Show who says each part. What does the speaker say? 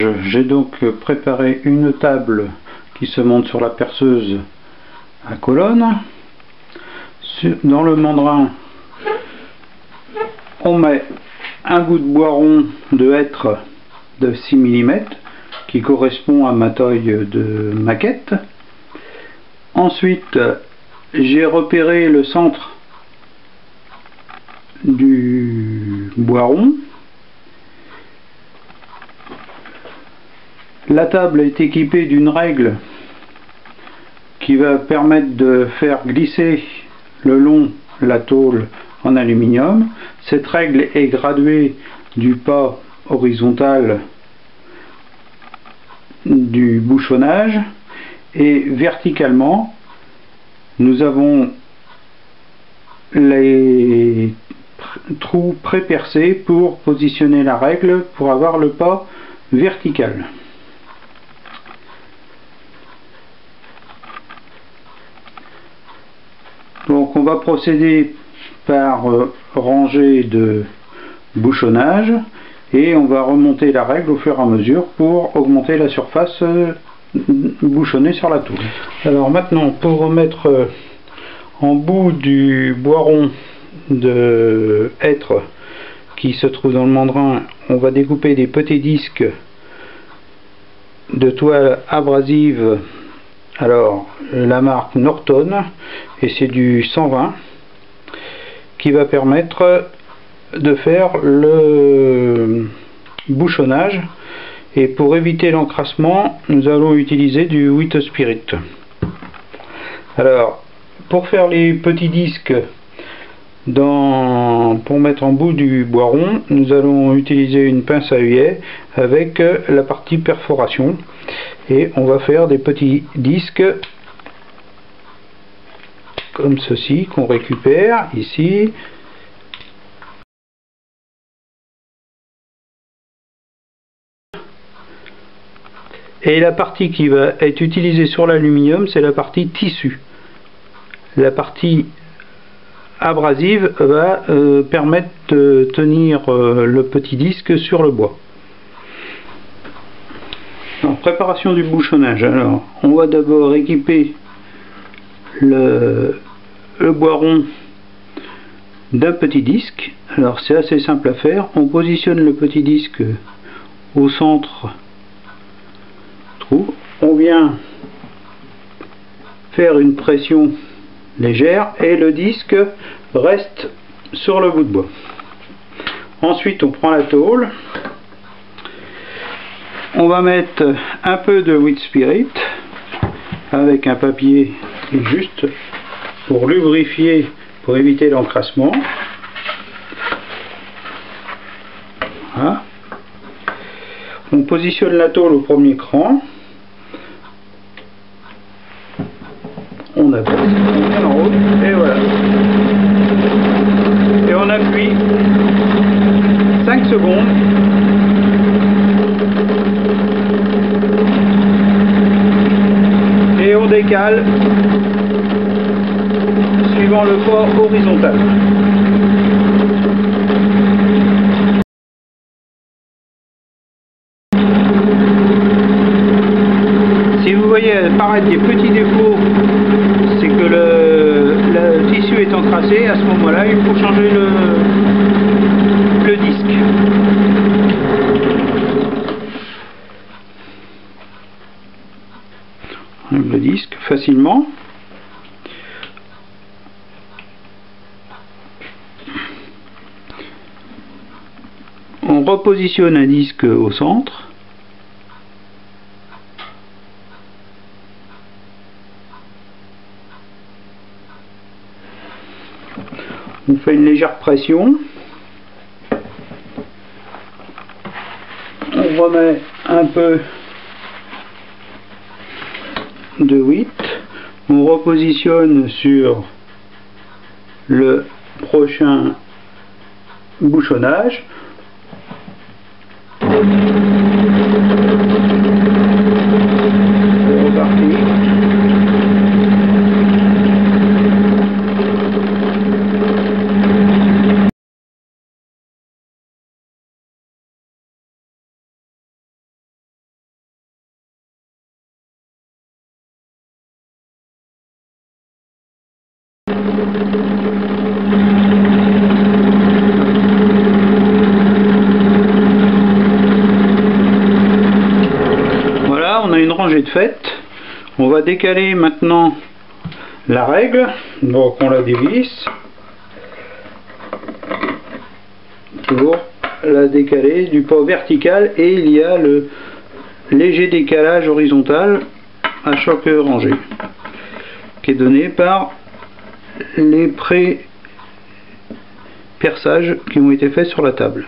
Speaker 1: J'ai donc préparé une table qui se monte sur la perceuse à colonne. Dans le mandrin, on met un bout de bois rond de hêtre de 6 mm qui correspond à ma taille de maquette. Ensuite, j'ai repéré le centre du bois rond. La table est équipée d'une règle qui va permettre de faire glisser le long la tôle en aluminium. Cette règle est graduée du pas horizontal du bouchonnage, et verticalement nous avons les trous pré-percés pour positionner la règle pour avoir le pas vertical. Donc on va procéder par rangée de bouchonnage et on va remonter la règle au fur et à mesure pour augmenter la surface bouchonnée sur la tôle. Alors maintenant, pour remettre en bout du bois rond de hêtre qui se trouve dans le mandrin, on va découper des petits disques de toile abrasive. Alors la marque Norton, et c'est du 120 qui va permettre de faire le bouchonnage. Et pour éviter l'encrassement, nous allons utiliser du Wheat Spirit. Alors pour faire les petits disques pour mettre en bout du bois rond, nous allons utiliser une pince à œillet avec la partie perforation, et on va faire des petits disques comme ceci qu'on récupère ici. Et la partie qui va être utilisée sur l'aluminium, c'est la partie tissu. La partie abrasive va permettre de tenir le petit disque sur le bois. Alors, préparation du bouchonnage. Alors, on va d'abord équiper le bois rond d'un petit disque. Alors c'est assez simple à faire. On positionne le petit disque au centre trou. On vient faire une pression légère et le disque reste sur le bout de bois. Ensuite on prend la tôle, on va mettre un peu de Wheat Spirit avec un papier juste pour lubrifier, pour éviter l'encrassement. Voilà. On positionne la tôle au premier cran, on appuie, on met en route et voilà. Et on appuie 5 secondes. Et on décale suivant le poids horizontal. Si vous voyez apparaître des petits défauts, c'est que le tissu est encrassé. À ce moment-là, il faut changer le disque. Le disque facilement. On repositionne un disque au centre. On fait une légère pression. On remet un peu de wheat. On repositionne sur le prochain bouchonnage. C'est reparti. Voilà, on a une rangée de fait. On va décaler maintenant la règle, donc on la dévisse pour la décaler du pas vertical, et il y a le léger décalage horizontal à chaque rangée qui est donné par les pré-perçages qui ont été faits sur la table.